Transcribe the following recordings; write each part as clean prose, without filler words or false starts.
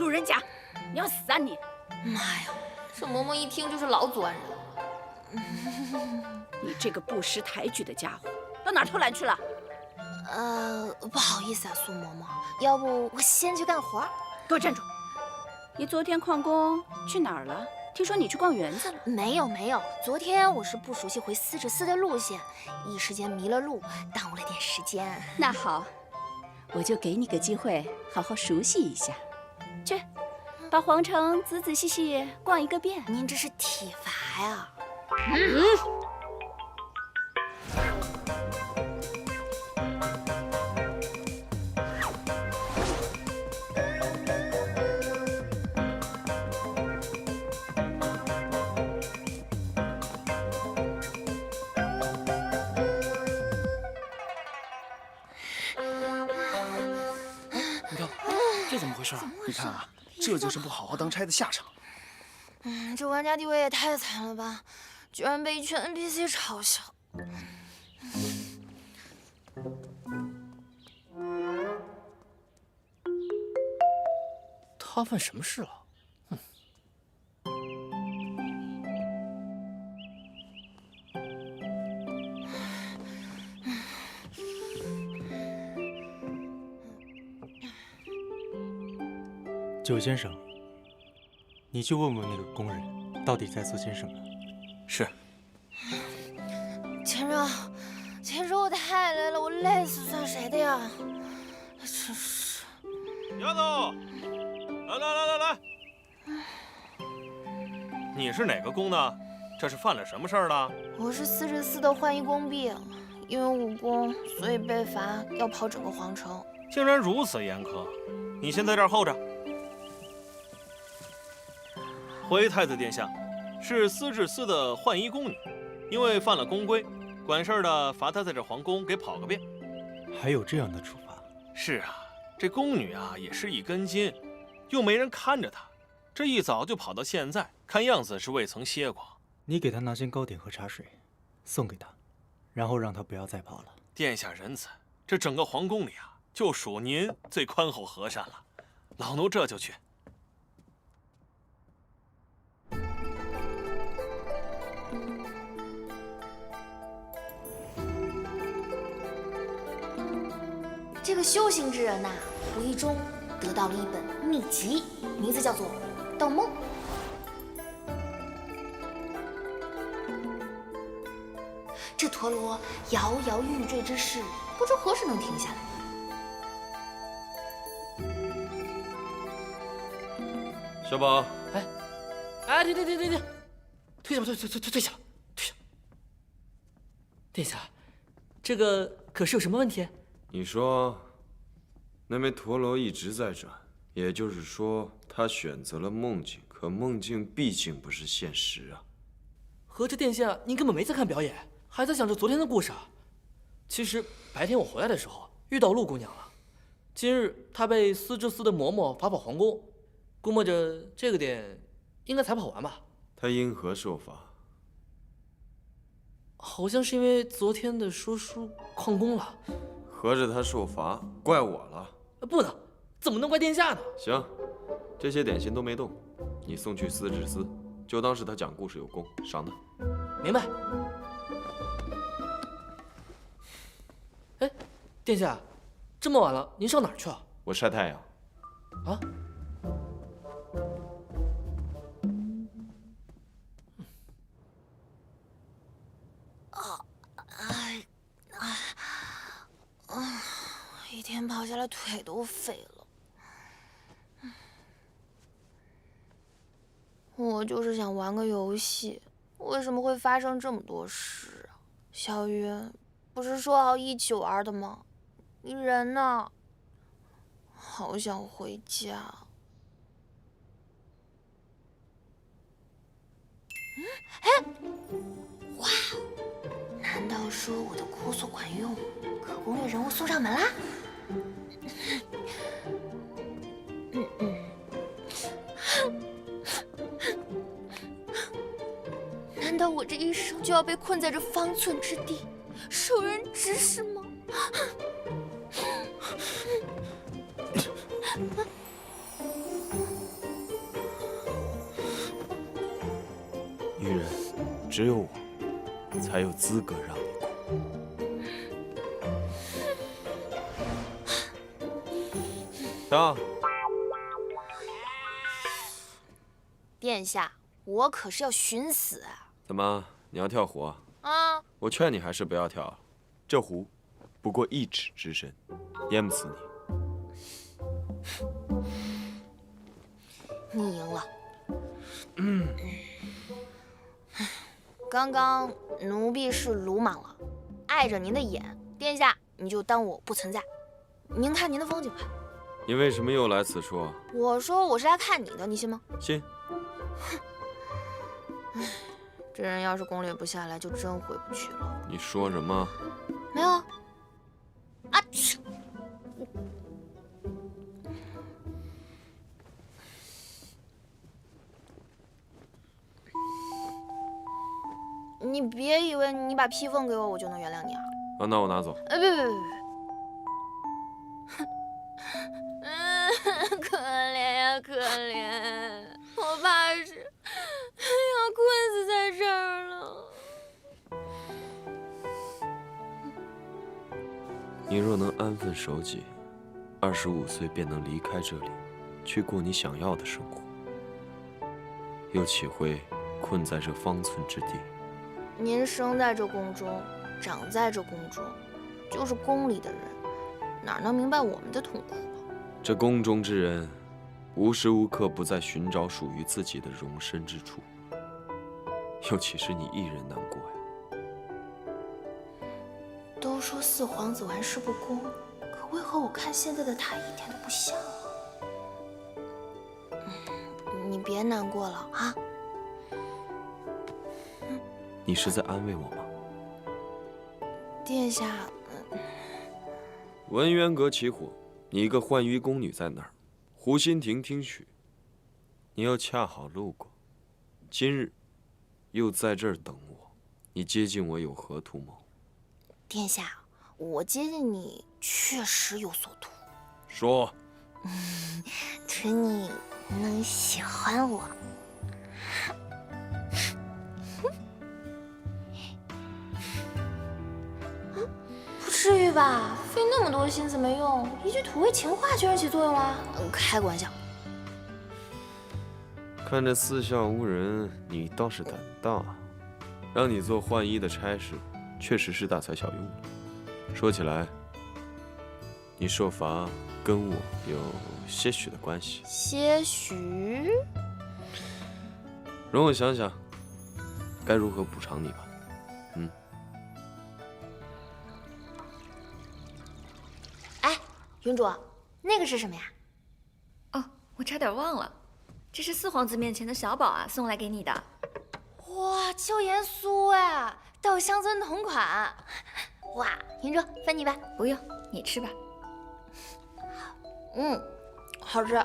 辱人家！你要死啊你！妈呀，这嬷嬷一听就是老祖安人了。你这个不识抬举的家伙，到哪儿偷懒去了？不好意思啊，苏嬷嬷，要不我先去干活？给我站住！你昨天旷工去哪儿了？听说你去逛园子了？没有，昨天我是不熟悉回四指寺的路线，一时间迷了路，耽误了点时间。那好，我就给你个机会，好好熟悉一下。去，把皇城仔仔细细逛一个遍。您这是体罚呀？这怎么回事？你看啊，这就是不好好当差的下场。这玩家地位也太惨了吧，居然被一群 NPC 嘲笑。他犯什么事了？九先生，你去问问那个工人，到底在做些什么。是。钱叔，我太累了，我累死算谁的呀？真是。丫头，来！你是哪个宫的？这是犯了什么事儿了？我是四指寺的浣衣宫婢，因为武功，所以被罚要跑整个皇城。竟然如此严苛！你先在这儿候着。回太子殿下，是司治司的浣衣宫女，因为犯了宫规，管事儿的罚她在这皇宫给跑个遍。还有这样的处罚？是啊，这宫女啊也是一根筋，又没人看着她，这一早就跑到现在，看样子是未曾歇过。你给她拿些糕点和茶水，送给她，然后让她不要再跑了。殿下仁慈，这整个皇宫里啊，就属您最宽厚和善了，老奴这就去。这个修行之人呐，无意中得到了一本秘籍，名字叫做《盗梦》。这陀螺摇摇欲坠之势，不知何时能停下来。小宝，停！退下吧，退下！殿下，这个可是有什么问题？你说，那枚陀螺一直在转，也就是说，他选择了梦境，可梦境毕竟不是现实啊。合着殿下您根本没在看表演，还在想着昨天的故事啊？其实白天我回来的时候遇到陆姑娘了，今日她被司治司的嬷嬷罚跑皇宫，估摸着这个点应该才跑完吧。他因何受罚？好像是因为昨天的说书旷工了。合着他受罚，怪我了？不能，怎么能怪殿下呢？行，这些点心都没动，你送去司治司，就当是他讲故事有功，赏他。明白。哎，殿下，这么晚了，您上哪儿去啊？我晒太阳。啊？一天跑下来腿都废了。我就是想玩个游戏，为什么会发生这么多事啊？小云，不是说好一起玩的吗？你人呢？好想回家。哇！难道说我的哭诉管用，可攻略人物送上门啦？难道我这一生就要被困在这方寸之地，受人指使吗？只有我才有资格让你哭。跳。殿下，我可是要寻死啊！怎么，你要跳湖啊？啊，我劝你还是不要跳了，这湖不过1尺之深，淹不死你。你赢了。刚刚奴婢是鲁莽了，碍着您的眼，殿下你就当我不存在。您看您的风景吧。你为什么又来此处啊？我说我是来看你的，你信吗？信。这人要是攻略不下来，就真回不去了。你说什么？没有啊。啊！你别以为你把披风给我，我就能原谅你啊！啊，那我拿走。别！可怜呀，可怜！我怕是要困死在这儿了。你若能安分守己，25岁便能离开这里，去过你想要的生活，又岂会困在这方寸之地？您生在这宫中，长在这宫中，就是宫里的人，哪能明白我们的痛苦啊？这宫中之人，无时无刻不在寻找属于自己的容身之处，又岂是你一人难过呀？都说四皇子玩世不恭，可为何我看现在的他一点都不像啊？你别难过了啊。你是在安慰我吗？殿下，文渊阁起火，你一个浣衣宫女在那儿，湖心亭听曲，你又恰好路过，今日又在这儿等我，你接近我有何图谋？殿下，我接近你确实有所图。说。图你能喜欢我。不至于吧？费那么多心思没用，一句土味情话居然起作用了？开个玩笑。看着四下无人，你倒是胆大。让你做浣衣的差事，确实是大材小用了。说起来，你受罚跟我有些许的关系。些许？容我想想，该如何补偿你吧。哎，云主，那个是什么呀？哦，我差点忘了，这是四皇子面前的小宝啊，送来给你的。哇，椒盐酥哎，稻香村同款。哇，云主分你吧。不用，你吃吧。好吃。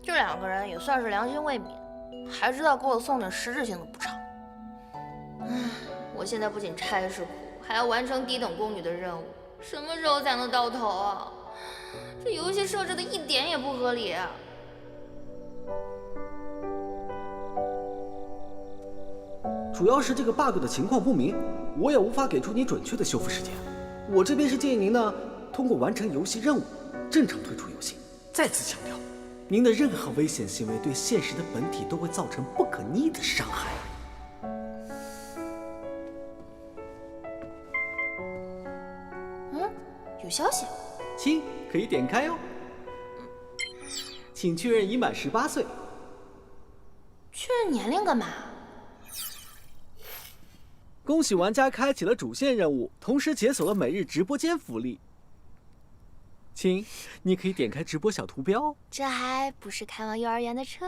这两个人也算是良心未泯，还知道给我送点实质性的补偿。我现在不仅差事苦，还要完成低等宫女的任务，什么时候才能到头啊？这游戏设置的一点也不合理。主要是这个 bug 的情况不明，我也无法给出你准确的修复时间。我这边是建议您呢，通过完成游戏任务，正常退出游戏。再次强调，您的任何危险行为对现实的本体都会造成不可逆的伤害。有消息。亲，可以点开哦。请确认已满18岁。确认年龄干嘛？恭喜玩家开启了主线任务，同时解锁了每日直播间福利。亲，你可以点开直播小图标。这还不是开往幼儿园的车？